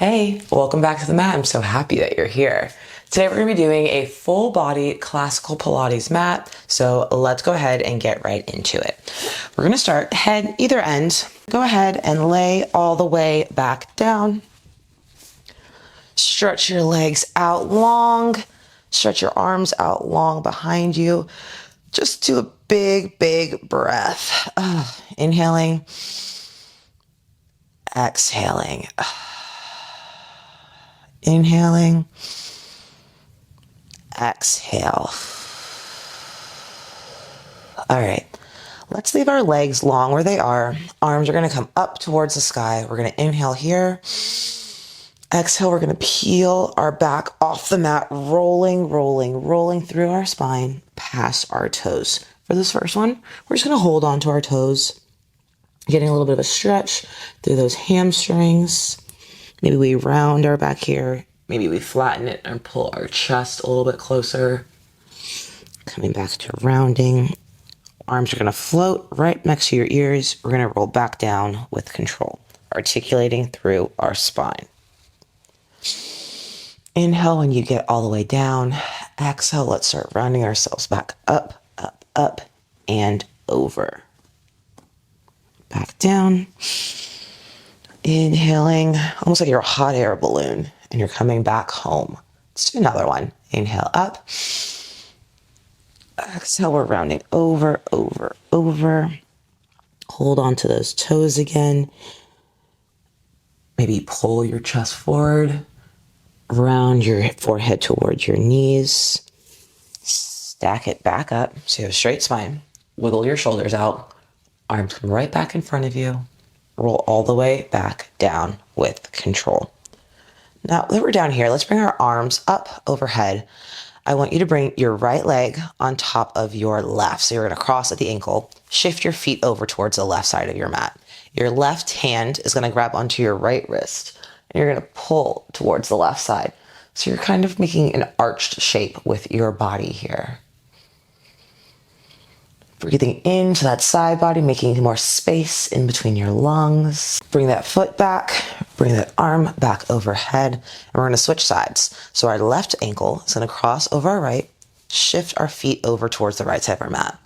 Hey, welcome back to the mat. I'm so happy that you're here. Today we're going to be doing a full body classical Pilates mat. So let's go ahead and get right into it. We're going to start head either end. Go ahead and lay all the way back down. Stretch your legs out long. Stretch your arms out long behind you. Just do a big, big breath. Inhaling. Exhaling. Inhaling. Exhale. All right. Let's leave our legs long where they are. Arms are going to come up towards the sky. We're going to inhale here. Exhale, we're going to peel our back off the mat, rolling through our spine, past our toes. For this first one, we're just going to hold on to our toes, getting a little bit of a stretch through those hamstrings. Maybe we round our back here. Maybe we flatten it and pull our chest a little bit closer. Coming back to rounding. Arms are going to float right next to your ears. We're going to roll back down with control, articulating through our spine. Inhale when you get all the way down. Exhale, let's start rounding ourselves back up, up, up, and over. Back down. Inhaling, almost like you're a hot air balloon, and you're coming back home. Let's do another one. Inhale up. Exhale, we're rounding over, over, over. Hold on to those toes again. Maybe pull your chest forward. Round your forehead towards your knees. Stack it back up so you have a straight spine. Wiggle your shoulders out. Arms come right back in front of you. Roll all the way back down with control. Now that we're down here, let's bring our arms up overhead. I want you to bring your right leg on top of your left. So you're going to cross at the ankle. Shift your feet over towards the left side of your mat. Your left hand is going to grab onto your right wrist. And you're going to pull towards the left side. So you're kind of making an arched shape with your body here. Breathing into that side body, making more space in between your lungs. Bring that foot back, bring that arm back overhead, and we're going to switch sides. So our left ankle is going to cross over our right, shift our feet over towards the right side of our mat.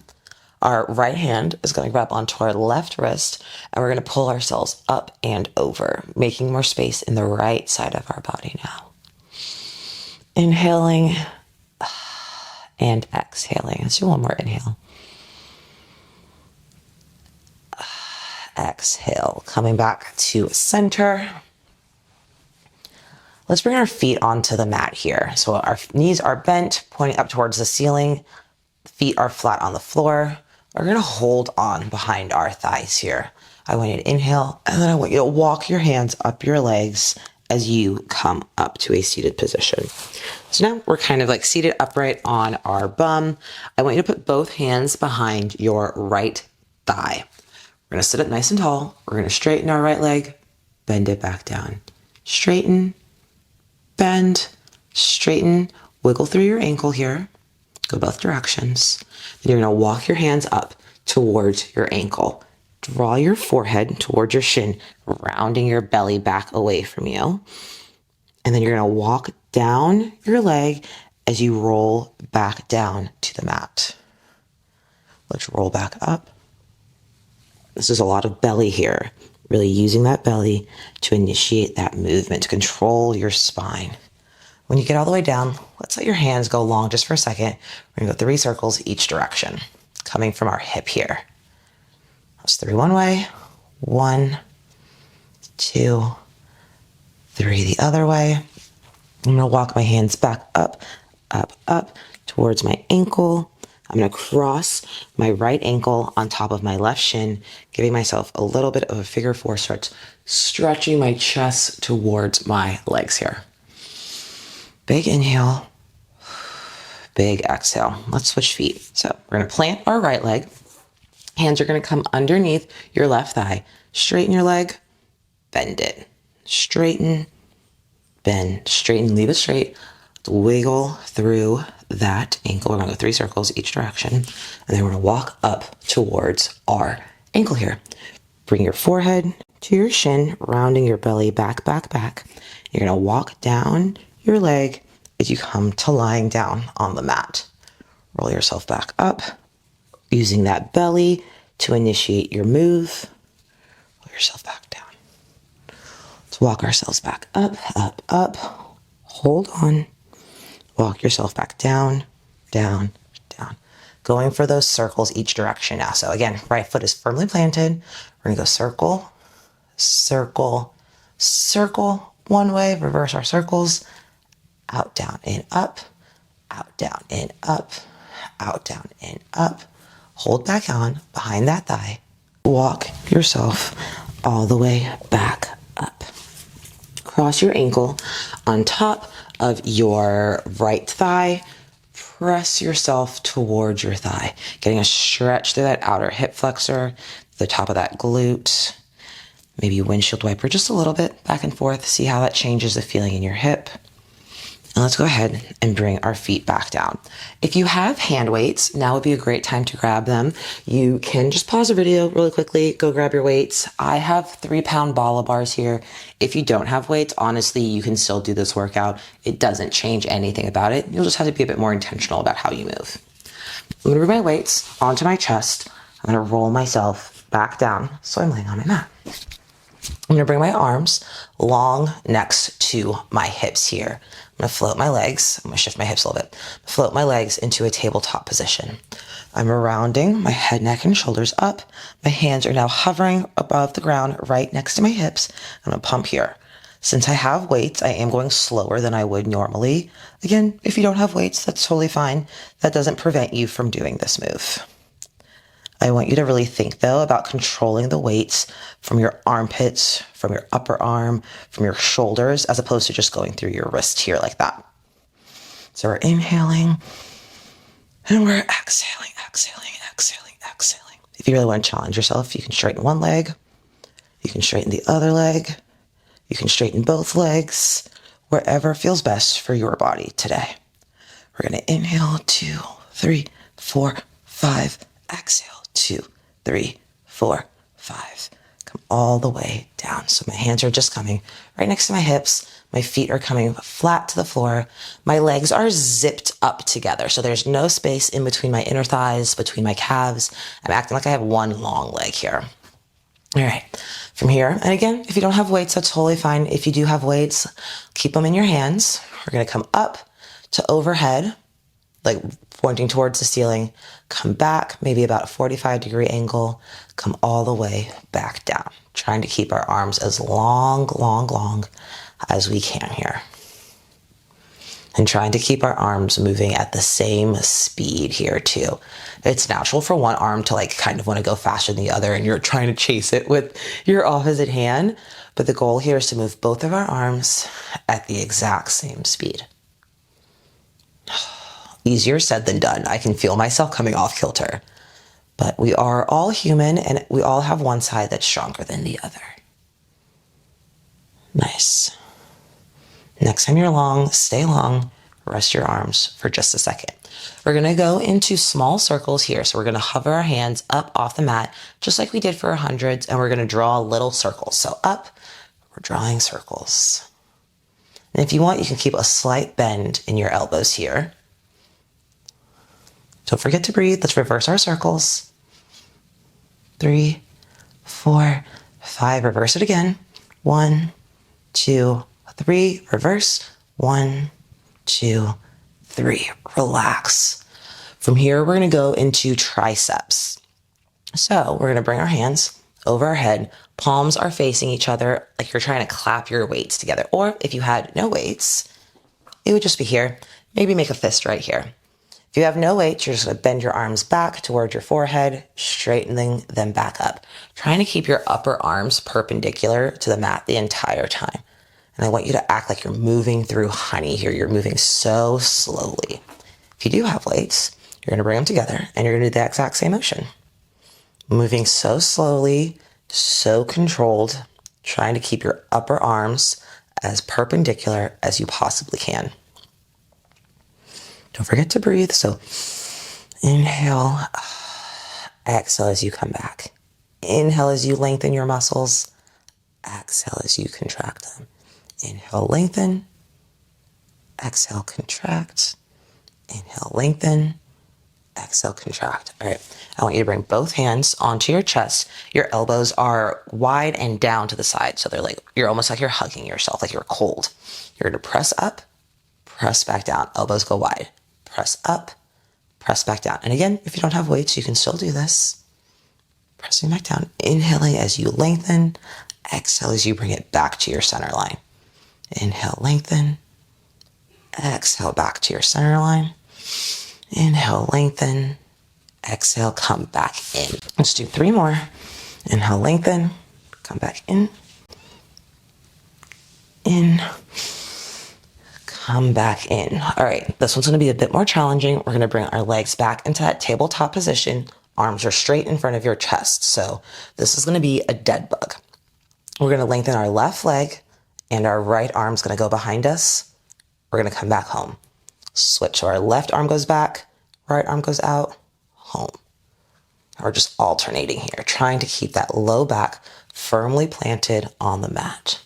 Our right hand is going to grab onto our left wrist, and we're going to pull ourselves up and over, making more space in the right side of our body now. Inhaling and exhaling. Let's do one more inhale. Exhale, coming back to center. Let's bring our feet onto the mat here. So our knees are bent, pointing up towards the ceiling. Feet are flat on the floor. We're going to hold on behind our thighs here. I want you to inhale, and then I want you to walk your hands up your legs as you come up to a seated position. So now we're kind of like seated upright on our bum. I want you to put both hands behind your right thigh. We're going to sit up nice and tall. We're going to straighten our right leg, bend it back down. Straighten, bend, straighten, wiggle through your ankle here. Go both directions. Then you're going to walk your hands up towards your ankle. Draw your forehead towards your shin, rounding your belly back away from you. And then you're going to walk down your leg as you roll back down to the mat. Let's roll back up. This is a lot of belly here. Really using that belly to initiate that movement, to control your spine. When you get all the way down, let's let your hands go long just for a second. We're going to go 3 circles each direction, coming from our hip here. That's 3 one way. 1, 2, 3 the other way. I'm going to walk my hands back up, up, up towards my ankle. I'm going to cross my right ankle on top of my left shin, giving myself a little bit of a figure 4 stretch, stretching my chest towards my legs here. Big inhale, big exhale. Let's switch feet. So we're going to plant our right leg. Hands are going to come underneath your left thigh. Straighten your leg, bend it. Straighten, bend, straighten, leave it straight. Wiggle through that ankle. We're going to go 3 circles each direction. And then we're going to walk up towards our ankle here. Bring your forehead to your shin, rounding your belly back, back, back. You're gonna walk down your leg as you come to lying down on the mat. Roll yourself back up, using that belly to initiate your move. Roll yourself back down. Let's walk ourselves back up, up, up. Hold on. Walk yourself back down, down, down. Going for those circles each direction now. So again, right foot is firmly planted. We're gonna go circle, circle, circle one way, reverse our circles, out, down, in, up, out, down, in, up, out, down, in, up. Hold back on behind that thigh. Walk yourself all the way back up. Cross your ankle on top of your right thigh. Press yourself towards your thigh, getting a stretch through that outer hip flexor, the top of that glute. Maybe windshield wiper just a little bit back and forth. See how that changes the feeling in your hip. And let's go ahead and bring our feet back down. If you have hand weights, now would be a great time to grab them. You can just pause the video really quickly, go grab your weights. I have 3-pound bala bars here. If you don't have weights, honestly, you can still do this workout. It doesn't change anything about it. You'll just have to be a bit more intentional about how you move. I'm gonna bring my weights onto my chest. I'm gonna roll myself back down so I'm laying on my mat. I'm gonna bring my arms long next to my hips here. I'm gonna float my legs. I'm gonna shift my hips a little bit. Float my legs into a tabletop position. I'm rounding my head, neck, and shoulders up. My hands are now hovering above the ground right next to my hips. I'm gonna pump here. Since I have weights, I am going slower than I would normally. Again, if you don't have weights, that's totally fine. That doesn't prevent you from doing this move. I want you to really think, though, about controlling the weights from your armpits, from your upper arm, from your shoulders, as opposed to just going through your wrist here like that. So we're inhaling, and we're exhaling, exhaling, exhaling, exhaling. If you really want to challenge yourself, you can straighten one leg, you can straighten the other leg, you can straighten both legs, wherever feels best for your body today. We're going to inhale, 2, 3, 4, 5, exhale. 2, 3, 4, 5. Come all the way down. So my hands are just coming right next to my hips. My feet are coming flat to the floor. My legs are zipped up together. So there's no space in between my inner thighs, between my calves. I'm acting like I have one long leg here. All right, from here, and again, if you don't have weights, that's totally fine. If you do have weights, keep them in your hands. We're gonna come up to overhead, like pointing towards the ceiling, come back, maybe about a 45-degree angle, come all the way back down, trying to keep our arms as long as we can here. And trying to keep our arms moving at the same speed here too. It's natural for one arm to like kind of want to go faster than the other and you're trying to chase it with your opposite hand. But the goal here is to move both of our arms at the exact same speed. Easier said than done. I can feel myself coming off kilter. But we are all human and we all have one side that's stronger than the other. Nice. Next time you're long, stay long, rest your arms for just a second. We're gonna go into small circles here. So we're gonna hover our hands up off the mat, just like we did for our hundreds, and we're gonna draw little circles. So up, we're drawing circles. And if you want, you can keep a slight bend in your elbows here. Don't forget to breathe. Let's reverse our circles. 3, 4, 5. Reverse it again. 1, 2, 3. Reverse. 1, 2, 3. Relax. From here, we're going to go into triceps. So we're going to bring our hands over our head. Palms are facing each other like you're trying to clap your weights together. Or if you had no weights, it would just be here. Maybe make a fist right here. If you have no weight, you're just going to bend your arms back towards your forehead, straightening them back up. Trying to keep your upper arms perpendicular to the mat the entire time. And I want you to act like you're moving through honey here. You're moving so slowly. If you do have weights, you're going to bring them together and you're going to do the exact same motion. Moving so slowly, so controlled, trying to keep your upper arms as perpendicular as you possibly can. Don't forget to breathe. So inhale, exhale as you come back. Inhale as you lengthen your muscles. Exhale as you contract them. Inhale, lengthen. Exhale, contract. Inhale, lengthen. Exhale, contract. All right. I want you to bring both hands onto your chest. Your elbows are wide and down to the side. So they're like, you're almost like you're hugging yourself, like you're cold. You're going to press up, press back down. Elbows go wide. Press up, press back down. And again, if you don't have weights, you can still do this. Pressing back down. Inhaling as you lengthen. Exhale as you bring it back to your center line. Inhale, lengthen. Exhale, back to your center line. Inhale, lengthen. Exhale, come back in. Let's do 3 more. Inhale, lengthen. Come back in. In. Come back in. All right, this one's gonna be a bit more challenging. We're gonna bring our legs back into that tabletop position. Arms are straight in front of your chest. So this is gonna be a dead bug. We're gonna lengthen our left leg and our right arm's gonna go behind us. We're gonna come back home. Switch, so our left arm goes back, right arm goes out, home. We're just alternating here, trying to keep that low back firmly planted on the mat.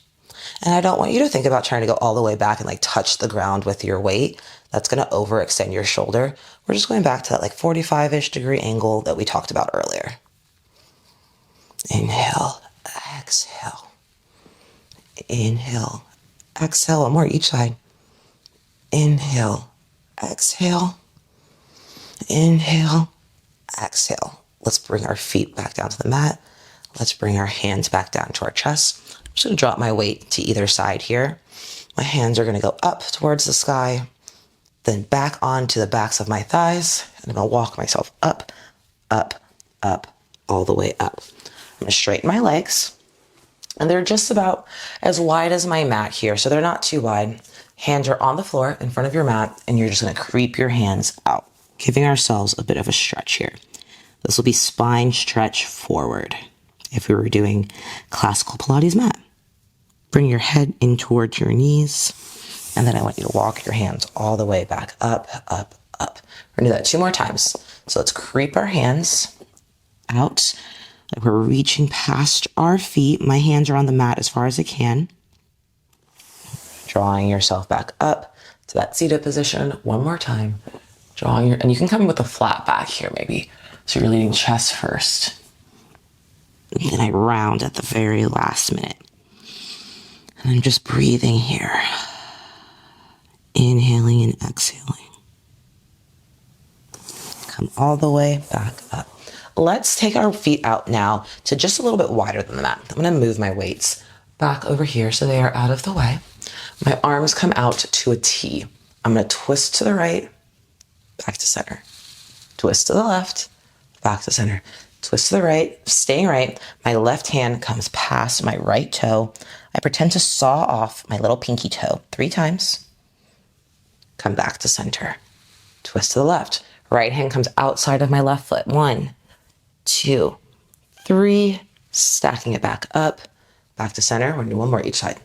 And I don't want you to think about trying to go all the way back and like touch the ground with your weight. That's gonna overextend your shoulder. We're just going back to that like 45-ish degree angle that we talked about earlier. Inhale, exhale. Inhale, exhale, one more each side. Inhale, exhale, inhale, exhale. Let's bring our feet back down to the mat. Let's bring our hands back down to our chest. I'm just gonna drop my weight to either side here. My hands are gonna go up towards the sky, then back onto the backs of my thighs. And I'm gonna walk myself up, up, up, all the way up. I'm gonna straighten my legs. And they're just about as wide as my mat here, so they're not too wide. Hands are on the floor in front of your mat, and you're just gonna creep your hands out, giving ourselves a bit of a stretch here. This will be spine stretch forward. If we were doing classical Pilates mat, bring your head in towards your knees, and then I want you to walk your hands all the way back up, up, up. We're gonna do that 2 more times. So let's creep our hands out. Like we're reaching past our feet. My hands are on the mat as far as I can. Drawing yourself back up to that seated position. 1 more time. And you can come with a flat back here maybe. So you're leading chest first. And then I round at the very last minute. And I'm just breathing here. Inhaling and exhaling. Come all the way back up. Let's take our feet out now to just a little bit wider than the mat. I'm gonna move my weights back over here so they are out of the way. My arms come out to a T. I'm gonna twist to the right, back to center. Twist to the left, back to center. Twist to the right, staying right. My left hand comes past my right toe. I pretend to saw off my little pinky toe 3 times. Come back to center. Twist to the left. Right hand comes outside of my left foot. 1, 2, 3, stacking it back up, back to center. We're gonna do 1 more each side.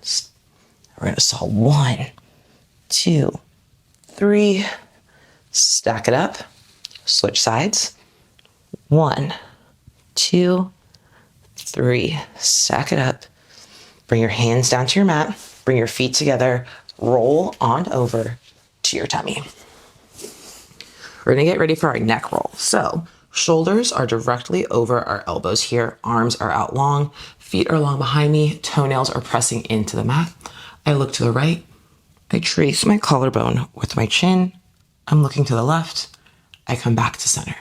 We're gonna saw 1, 2, 3, stack it up, switch sides. 1, 2, 3, stack it up. Bring your hands down to your mat, bring your feet together, roll on over to your tummy. We're gonna get ready for our neck roll. So shoulders are directly over our elbows here. Arms are out long, feet are long behind me, toenails are pressing into the mat. I look to the right, I trace my collarbone with my chin. I'm looking to the left, I come back to center.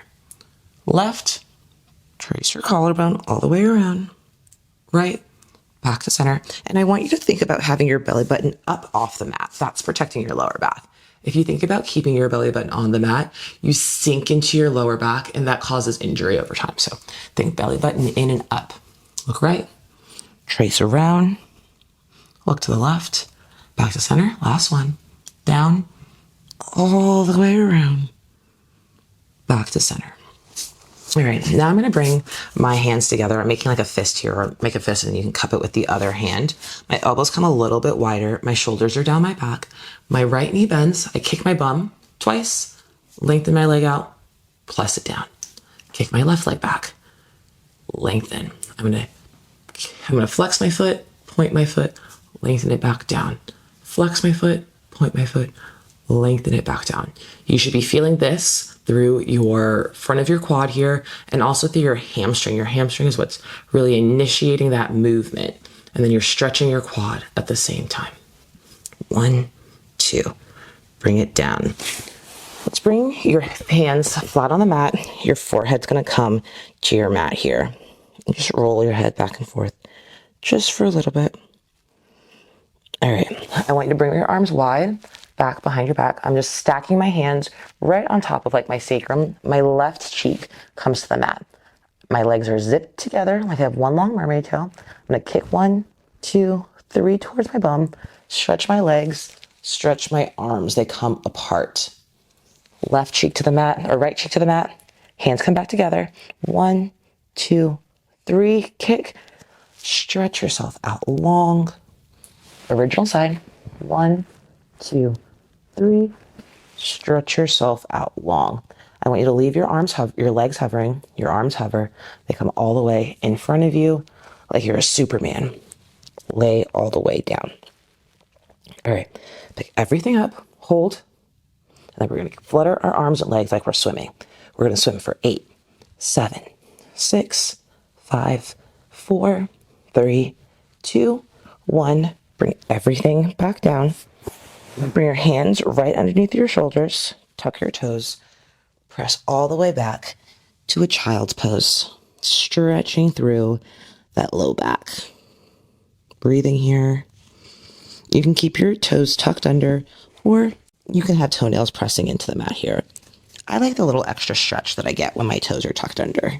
Left, trace your collarbone all the way around. Right, back to center. And I want you to think about having your belly button up off the mat. That's protecting your lower back. If you think about keeping your belly button on the mat, you sink into your lower back and that causes injury over time. So think belly button in and up. Look right, trace around, look to the left, back to center, last one, down, all the way around, back to center. All right, now I'm gonna bring my hands together. I'm making like a fist here, or make a fist and you can cup it with the other hand. My elbows come a little bit wider. My shoulders are down my back. My right knee bends. I kick my bum twice, lengthen my leg out, press it down. Kick my left leg back, lengthen. I'm gonna flex my foot, point my foot, lengthen it back down. Flex my foot, point my foot, lengthen it back down. You should be feeling this through your front of your quad here and also through your hamstring. Your hamstring is what's really initiating that movement. And then you're stretching your quad at the same time. 1, 2, bring it down. Let's bring your hands flat on the mat. Your forehead's gonna come to your mat here. Just roll your head back and forth just for a little bit. All right, I want you to bring your arms wide, back behind your back. I'm just stacking my hands right on top of like my sacrum. My left cheek comes to the mat. My legs are zipped together like I have one long mermaid tail. I'm gonna kick 1, 2, 3 towards my bum, stretch my legs, stretch my arms. They come apart. Left cheek to the mat, or right cheek to the mat. Hands come back together. 1, 2, 3, kick. Stretch yourself out long. Original side. 1, 2, 3. Stretch yourself out long. I want you to leave your legs hovering, your arms hover. They come all the way in front of you like you're a Superman. Lay all the way down. All right, pick everything up, hold, and then we're gonna flutter our arms and legs like we're swimming. We're gonna swim for 8, 7, 6, 5, 4, 3, 2, 1. Bring everything back down. Bring your hands right underneath your shoulders, tuck your toes, press all the way back to a child's pose, stretching through that low back. Breathing here. You can keep your toes tucked under, or you can have toenails pressing into the mat here. I like the little extra stretch that I get when my toes are tucked under.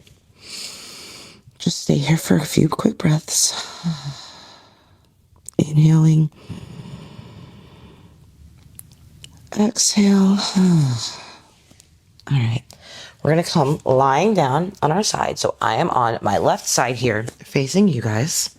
Just stay here for a few quick breaths. Inhaling. Exhale. All right. We're going to come lying down on our side. So I am on my left side here, facing you guys.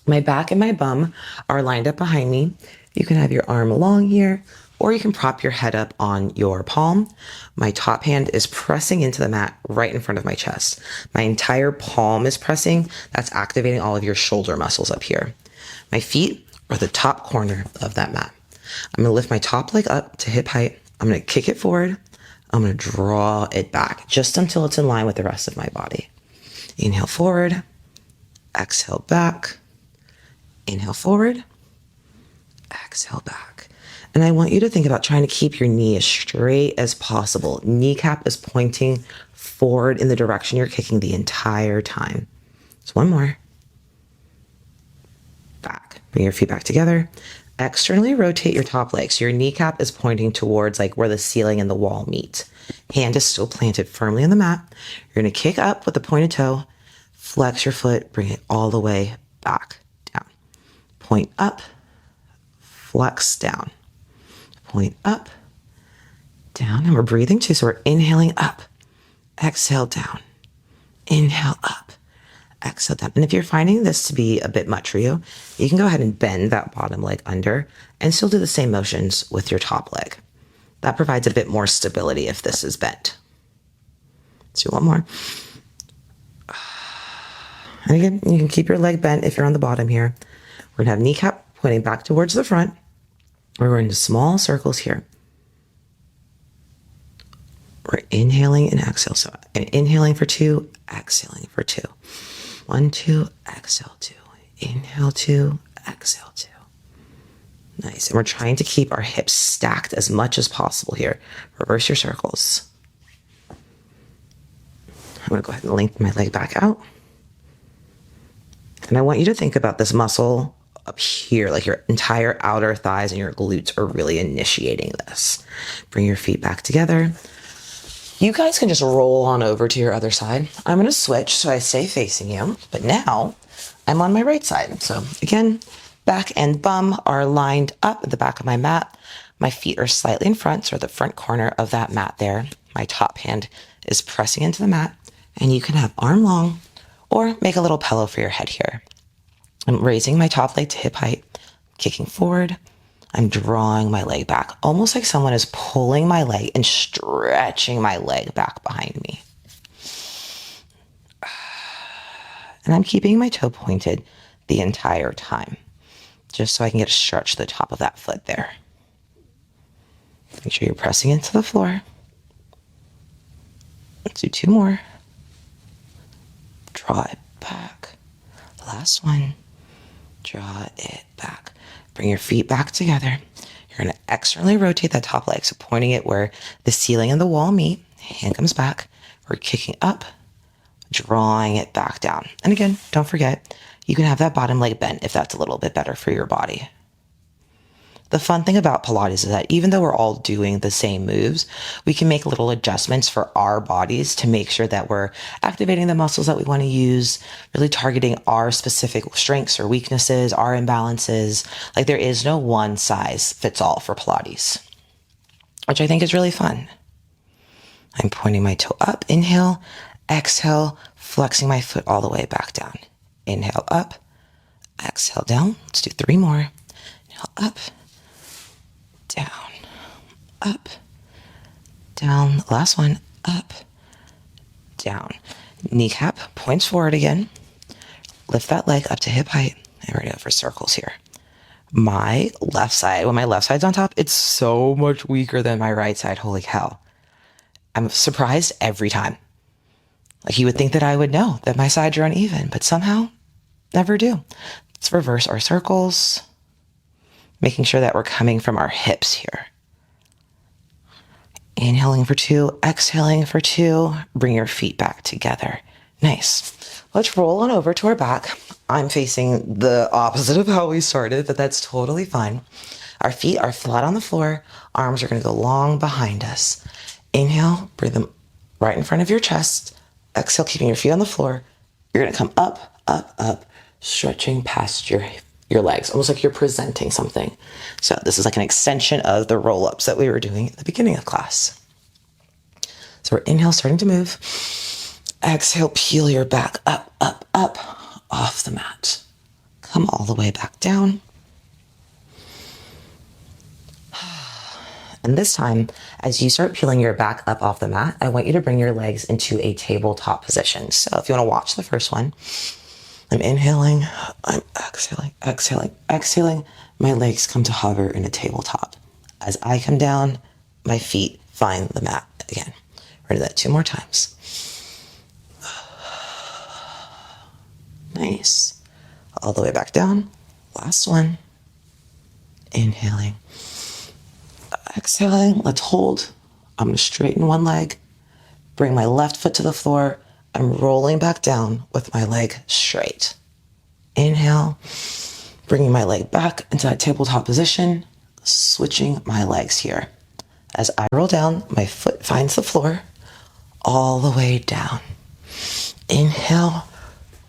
My back and my bum are lined up behind me. You can have your arm long here, or you can prop your head up on your palm. My top hand is pressing into the mat right in front of my chest. My entire palm is pressing. That's activating all of your shoulder muscles up here. My feet are the top corner of that mat. I'm gonna lift my top leg up to hip height. I'm gonna kick it forward. I'm gonna draw it back just until it's in line with the rest of my body. Inhale forward, exhale back. Inhale forward, exhale back. And I want you to think about trying to keep your knee as straight as possible. Kneecap is pointing forward in the direction you're kicking the entire time. So one more. Back. Bring your feet back together. Externally rotate your top leg. So your kneecap is pointing towards like where the ceiling and the wall meet. Hand is still planted firmly on the mat. You're going to kick up with the pointed toe. Flex your foot. Bring it all the way back. Point up, flex down, point up, down, and we're breathing too, so we're inhaling up, exhale down, inhale up, exhale down. And if you're finding this to be a bit much for you, you can go ahead and bend that bottom leg under and still do the same motions with your top leg. That provides a bit more stability if this is bent. Let's do one more. And again, you can keep your leg bent if you're on the bottom here. We're gonna have kneecap pointing back towards the front. We're going to small circles here. We're inhaling and exhale. So inhaling for 2, exhaling for 2. 1, 2, exhale 2. Inhale 2, exhale 2. Nice. And we're trying to keep our hips stacked as much as possible here. Reverse your circles. I'm gonna go ahead and lengthen my leg back out. And I want you to think about this muscle up here, like your entire outer thighs and your glutes are really initiating this. Bring your feet back together. You guys can just roll on over to your other side. I'm going to switch so I stay facing you, but now I'm on my right side. So again, back and bum are lined up at the back of my mat. My feet are slightly in front, so the front corner of that mat there. My top hand is pressing into the mat, and you can have arm long or make a little pillow for your head here. I'm raising my top leg to hip height, kicking forward. I'm drawing my leg back, almost like someone is pulling my leg and stretching my leg back behind me. And I'm keeping my toe pointed the entire time, just so I can get a stretch to the top of that foot there. Make sure you're pressing into the floor. Let's do 2 more. Draw it back. Last one. Draw it back. Bring your feet back together. You're going to externally rotate that top leg, so pointing it where the ceiling and the wall meet. Hand comes back. We're kicking up, drawing it back down. And again, don't forget, you can have that bottom leg bent if that's a little bit better for your body. The fun thing about Pilates is that even though we're all doing the same moves, we can make little adjustments for our bodies to make sure that we're activating the muscles that we want to use, really targeting our specific strengths or weaknesses, our imbalances. Like, there is no one size fits all for Pilates, which I think is really fun. I'm pointing my toe up, inhale, exhale, flexing my foot all the way back down. Inhale up, exhale down. Let's do 3 more. Inhale up, down, up, down. Last one, up, down. Kneecap points forward again. Lift that leg up to hip height. And we're gonna go for circles here. My left side, when my left side's on top, it's so much weaker than my right side. Holy cow. I'm surprised every time. Like, you would think that I would know that my sides are uneven, but somehow never do. Let's reverse our circles, making sure that we're coming from our hips here. Inhaling for 2, exhaling for 2. Bring your feet back together. Nice. Let's roll on over to our back. I'm facing the opposite of how we started, but that's totally fine. Our feet are flat on the floor. Arms are going to go long behind us. Inhale, bring them right in front of your chest. Exhale, keeping your feet on the floor. You're going to come up, up, up, stretching past your legs, almost like you're presenting something. So this is like an extension of the roll-ups that we were doing at the beginning of class. So we're inhale, starting to move. Exhale, peel your back up, up, up, off the mat. Come all the way back down. And this time, as you start peeling your back up off the mat, I want you to bring your legs into a tabletop position. So if you want to watch the first one, I'm inhaling, I'm exhaling, exhaling, exhaling. My legs come to hover in a tabletop. As I come down, my feet find the mat again. We're going to do that 2 more times. Nice. All the way back down. Last one. Inhaling. Exhaling, let's hold. I'm going to straighten one leg, bring my left foot to the floor. I'm rolling back down with my leg straight. Inhale, bringing my leg back into that tabletop position, switching my legs here. As I roll down, my foot finds the floor all the way down. Inhale,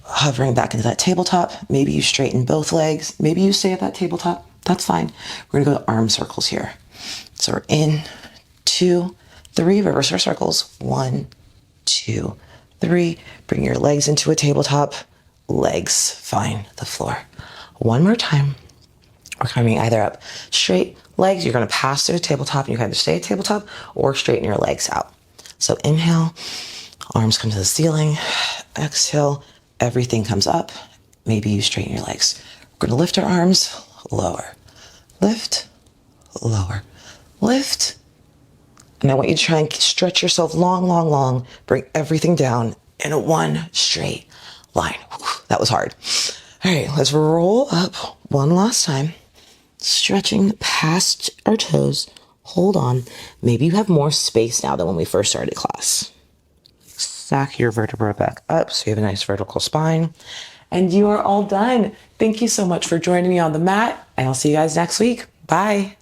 hovering back into that tabletop. Maybe you straighten both legs. Maybe you stay at that tabletop. That's fine. We're going to go to arm circles here. So we're in, 2, 3, reverse our circles. 1, 2, 3. Bring your legs into a tabletop. Legs find the floor. 1 more time. We're coming either up straight legs. You're going to pass through the tabletop, and you can either stay at tabletop or straighten your legs out. So inhale, arms come to the ceiling. Exhale, everything comes up. Maybe you straighten your legs. We're going to lift our arms, lower. Lift, lower. Lift. And I want you to try and stretch yourself long, long, long. Bring everything down in a 1 straight line. Whew, that was hard. All right, let's roll up one last time. Stretching past our toes. Hold on. Maybe you have more space now than when we first started class. Stack your vertebra back up so you have a nice vertical spine. And you are all done. Thank you so much for joining me on the mat, and I'll see you guys next week. Bye.